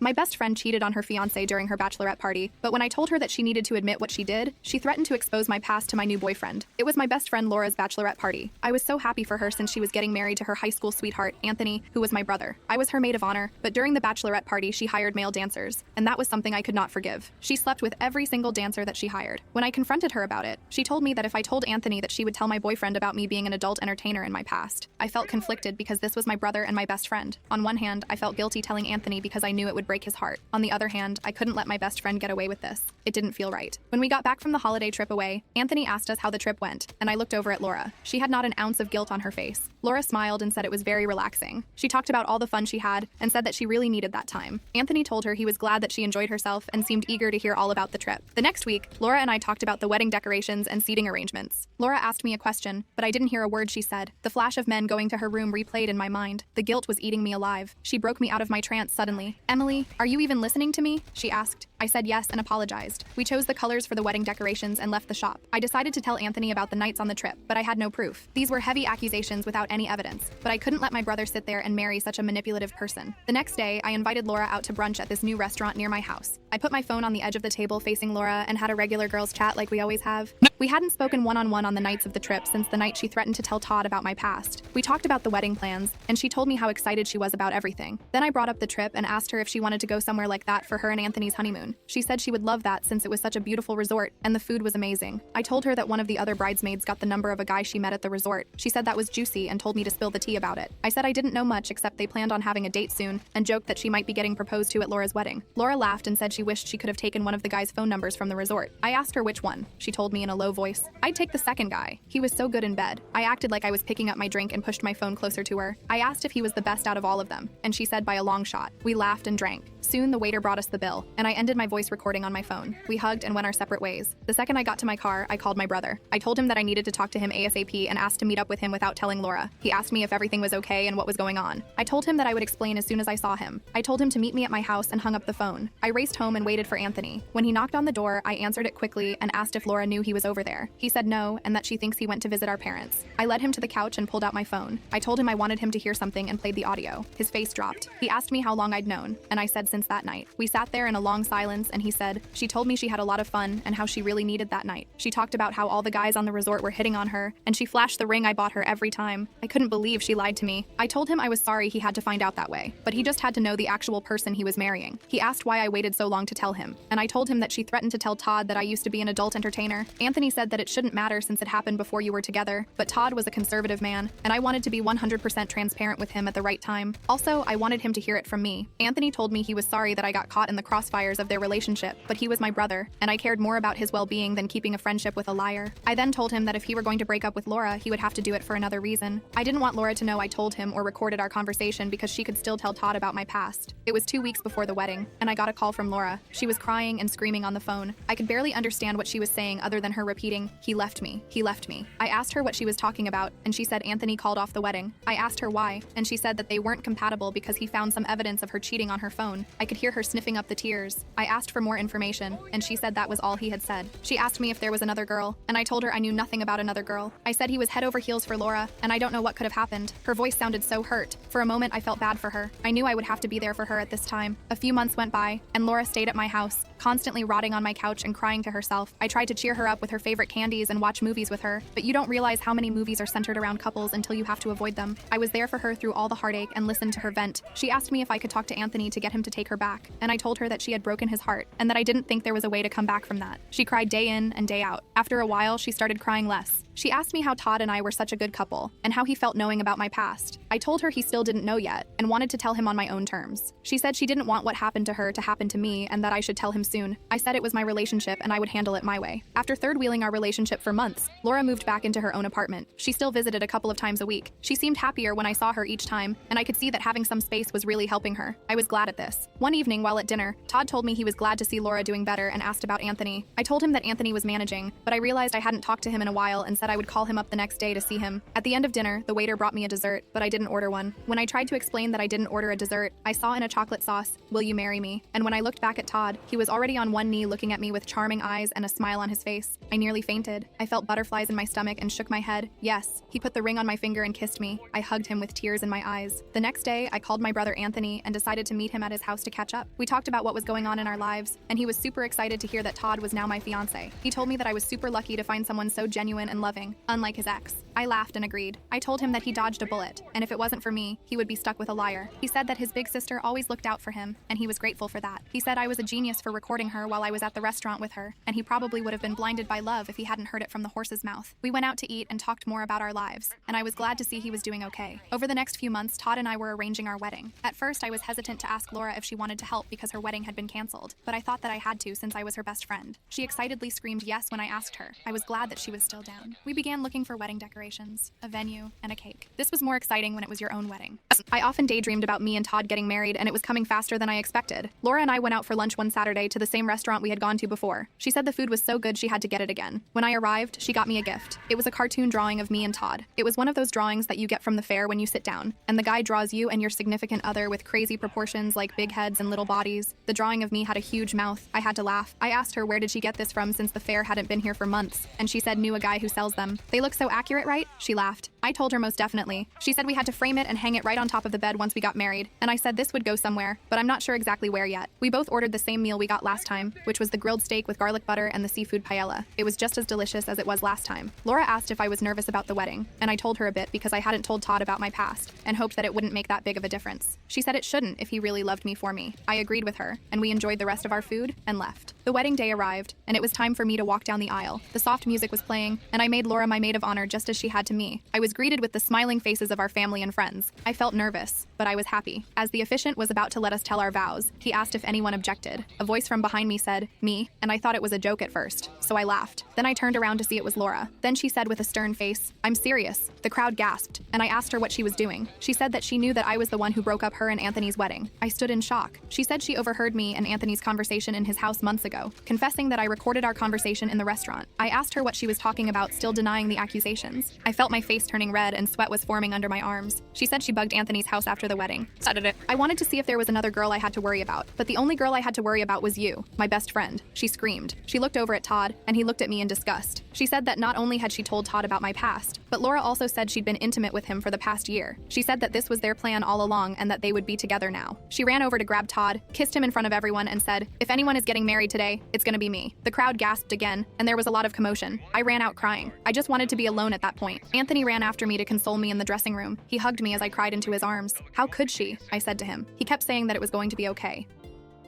My best friend cheated on her fiancé during her bachelorette party, but when I told her that she needed to admit what she did, she threatened to expose my past to my new boyfriend. It was my best friend Laura's bachelorette party. I was so happy for her since she was getting married to her high school sweetheart, Anthony, who was my brother. I was her maid of honor, but during the bachelorette party she hired male dancers, and that was something I could not forgive. She slept with every single dancer that she hired. When I confronted her about it, she told me that if I told Anthony that she would tell my boyfriend about me being an adult entertainer in my past. I felt conflicted because this was my brother and my best friend. On one hand, I felt guilty telling Anthony because I knew it would break his heart. On the other hand, I couldn't let my best friend get away with this. It didn't feel right. When we got back from the holiday trip away, Anthony asked us how the trip went, and I looked over at Laura. She had not an ounce of guilt on her face. Laura smiled and said it was very relaxing. She talked about all the fun she had and said that she really needed that time. Anthony told her he was glad that she enjoyed herself and seemed eager to hear all about the trip. The next week, Laura and I talked about the wedding decorations and seating arrangements. Laura asked me a question, but I didn't hear a word she said. The flash of men going to her room replayed in my mind. The guilt was eating me alive. She broke me out of my trance suddenly. "Emily, are you even listening to me?" she asked. I said yes and apologized. We chose the colors for the wedding decorations and left the shop. I decided to tell Anthony about the nights on the trip, but I had no proof. These were heavy accusations without any evidence, but I couldn't let my brother sit there and marry such a manipulative person. The next day, I invited Laura out to brunch at this new restaurant near my house. I put my phone on the edge of the table facing Laura and had a regular girls' chat like we always have. We hadn't spoken one-on-one on the nights of the trip since the night she threatened to tell Todd about my past. We talked about the wedding plans, and she told me how excited she was about everything. Then I brought up the trip and asked her if she wanted to go somewhere like that for her and Anthony's honeymoon. She said she would love that since it was such a beautiful resort, and the food was amazing. I told her that one of the other bridesmaids got the number of a guy she met at the resort. She said that was juicy and told me to spill the tea about it. I said I didn't know much except they planned on having a date soon, and joked that she might be getting proposed to at Laura's wedding. Laura laughed and said she wished she could have taken one of the guy's phone numbers from the resort. I asked her which one. She told me in a low voice. I'd take the second guy. He was so good in bed. I acted like I was picking up my drink and pushed my phone closer to her. I asked if he was the best out of all of them, and she said by a long shot. We laughed and drank. Soon the waiter brought us the bill, and I ended my voice recording on my phone. We hugged and went our separate ways. The second I got to my car, I called my brother. I told him that I needed to talk to him ASAP and asked to meet up with him without telling Laura. He asked me if everything was okay and what was going on. I told him that I would explain as soon as I saw him. I told him to meet me at my house and hung up the phone. I raced home and waited for Anthony. When he knocked on the door, I answered it quickly and asked if Laura knew he was over there. He said no, and that she thinks he went to visit our parents. I led him to the couch and pulled out my phone. I told him I wanted him to hear something and played the audio. His face dropped. He asked me how long I'd known, and I said since that night. We sat there in a long silence, and he said, she told me she had a lot of fun and how she really needed that night. She talked about how all the guys on the resort were hitting on her, and she flashed the ring I bought her every time. I couldn't believe she lied to me. I told him I was sorry he had to find out that way, but he just had to know the actual person he was marrying. He asked why I waited so long to tell him, and I told him that she threatened to tell Todd that I used to be an adult entertainer. Anthony said that it shouldn't matter since it happened before you were together, but Todd was a conservative man, and I wanted to be 100% transparent with him at the right time. Also, I wanted him to hear it from me. Anthony told me he was sorry that I got caught in the crossfires of their relationship, but he was my brother, and I cared more about his well-being than keeping a friendship with a liar. I then told him that if he were going to break up with Laura, he would have to do it for another reason. I didn't want Laura to know I told him or recorded our conversation because she could still tell Todd about my past. It was 2 weeks before the wedding, and I got a call from Laura. She was crying and screaming on the phone. I could barely understand what she was saying other than her repeating, "He left me. He left me." I asked her what she was talking about, and she said Anthony called off the wedding. I asked her why, and she said that they weren't compatible because he found some evidence of her cheating on her phone. I could hear her sniffing up the tears. I asked for more information, and she said that was all he had said. She asked me if there was another girl, and I told her I knew nothing about another girl. I said he was head over heels for Laura, and I don't know what could have happened. Her voice sounded so hurt. For a moment, I felt bad for her. I knew I would have to be there for her at this time. A few months went by, and Laura stayed at my house, constantly rotting on my couch and crying to herself. I tried to cheer her up with her favorite candies and watch movies with her, but you don't realize how many movies are centered around couples until you have to avoid them. I was there for her through all the heartache and listened to her vent. She asked me if I could talk to Anthony to get him to take her back, and I told her that she had broken his heart, and that I didn't think there was a way to come back from that. She cried day in and day out. After a while, she started crying less. She asked me how Todd and I were such a good couple, and how he felt knowing about my past. I told her he still didn't know yet, and wanted to tell him on my own terms. She said she didn't want what happened to her to happen to me, and that I should tell him soon. I said it was my relationship and I would handle it my way. After third-wheeling our relationship for months, Laura moved back into her own apartment. She still visited a couple of times a week. She seemed happier when I saw her each time, and I could see that having some space was really helping her. I was glad at this. One evening while at dinner, Todd told me he was glad to see Laura doing better and asked about Anthony. I told him that Anthony was managing, but I realized I hadn't talked to him in a while and said I would call him up the next day to see him. At the end of dinner, the waiter brought me a dessert, but I didn't order one. When I tried to explain that I didn't order a dessert, I saw in a chocolate sauce, "Will you marry me?" And when I looked back at Todd, he was already on one knee looking at me with charming eyes and a smile on his face. I nearly fainted. I felt butterflies in my stomach and shook my head. Yes, he put the ring on my finger and kissed me. I hugged him with tears in my eyes. The next day, I called my brother Anthony and decided to meet him at his house to catch up. We talked about what was going on in our lives, and he was super excited to hear that Todd was now my fiancé. He told me that I was super lucky to find someone so genuine and loving, unlike his ex. I laughed and agreed. I told him that he dodged a bullet, and if it wasn't for me, he would be stuck with a liar. He said that his big sister always looked out for him, and he was grateful for that. He said I was a genius for recording her while I was at the restaurant with her, and he probably would have been blinded by love if he hadn't heard it from the horse's mouth. We went out to eat and talked more about our lives, and I was glad to see he was doing okay. Over the next few months, Todd and I were arranging our wedding. At first, I was hesitant to ask Laura if she wanted to help because her wedding had been canceled, but I thought that I had to since I was her best friend. She excitedly screamed yes when I asked her. I was glad that she was still down. We began looking for wedding decorations, a venue, and a cake. This was more exciting when it was your own wedding. I often daydreamed about me and Todd getting married, and it was coming faster than I expected. Laura and I went out for lunch one Saturday to the same restaurant we had gone to before. She said the food was so good she had to get it again. When I arrived, she got me a gift. It was a cartoon drawing of me and Todd. It was one of those drawings that you get from the fair when you sit down, and the guy draws you and your significant other with crazy proportions like big heads and little bodies. The drawing of me had a huge mouth. I had to laugh. I asked her where did she get this from since the fair hadn't been here for months, and she said knew a guy who sells them. They look so accurate, right? She laughed. I told her most definitely. She said we had to frame it and hang it right on top of the bed once we got married, and I said this would go somewhere, but I'm not sure exactly where yet. We both ordered the same meal we got last time, which was the grilled steak with garlic butter and the seafood paella. It was just as delicious as it was last time. Laura asked if I was nervous about the wedding, and I told her a bit because I hadn't told Todd about my past, and hoped that it wouldn't make that big of a difference. She said it shouldn't if he really loved me for me. I agreed with her, and we enjoyed the rest of our food and left. The wedding day arrived, and it was time for me to walk down the aisle. The soft music was playing, and I made Laura my maid of honor just as she had to me. I was greeted with the smiling faces of our family and friends. I felt nervous, but I was happy. As the officiant was about to let us tell our vows, he asked if anyone objected. A voice from behind me said, "Me," and I thought it was a joke at first, so I laughed. Then I turned around to see it was Laura. Then she said with a stern face, "I'm serious." The crowd gasped, and I asked her what she was doing. She said that she knew that I was the one who broke up her and Anthony's wedding. I stood in shock. She said she overheard me and Anthony's conversation in his house months ago, confessing that I recorded our conversation in the restaurant. I asked her what she was talking about, still denying the accusations. I felt my face turning red and sweat was forming under my arms. She said she bugged Anthony's house after the wedding. I wanted to see if there was another girl I had to worry about, but the only girl I had to worry about was you, my best friend. She screamed. She looked over at Todd, and he looked at me in disgust. She said that not only had she told Todd about my past, but Laura also said she'd been intimate with him for the past year. She said that this was their plan all along and that they would be together now. She ran over to grab Todd, kissed him in front of everyone, and said, "If anyone is getting married today, it's gonna be me." The crowd gasped again, and there was a lot of commotion. I ran out crying. I just wanted to be alone at that point. Anthony ran after me to console me in the dressing room. He hugged me as I cried into his arms. "How could she?" I said to him. He kept saying that it was going to be okay.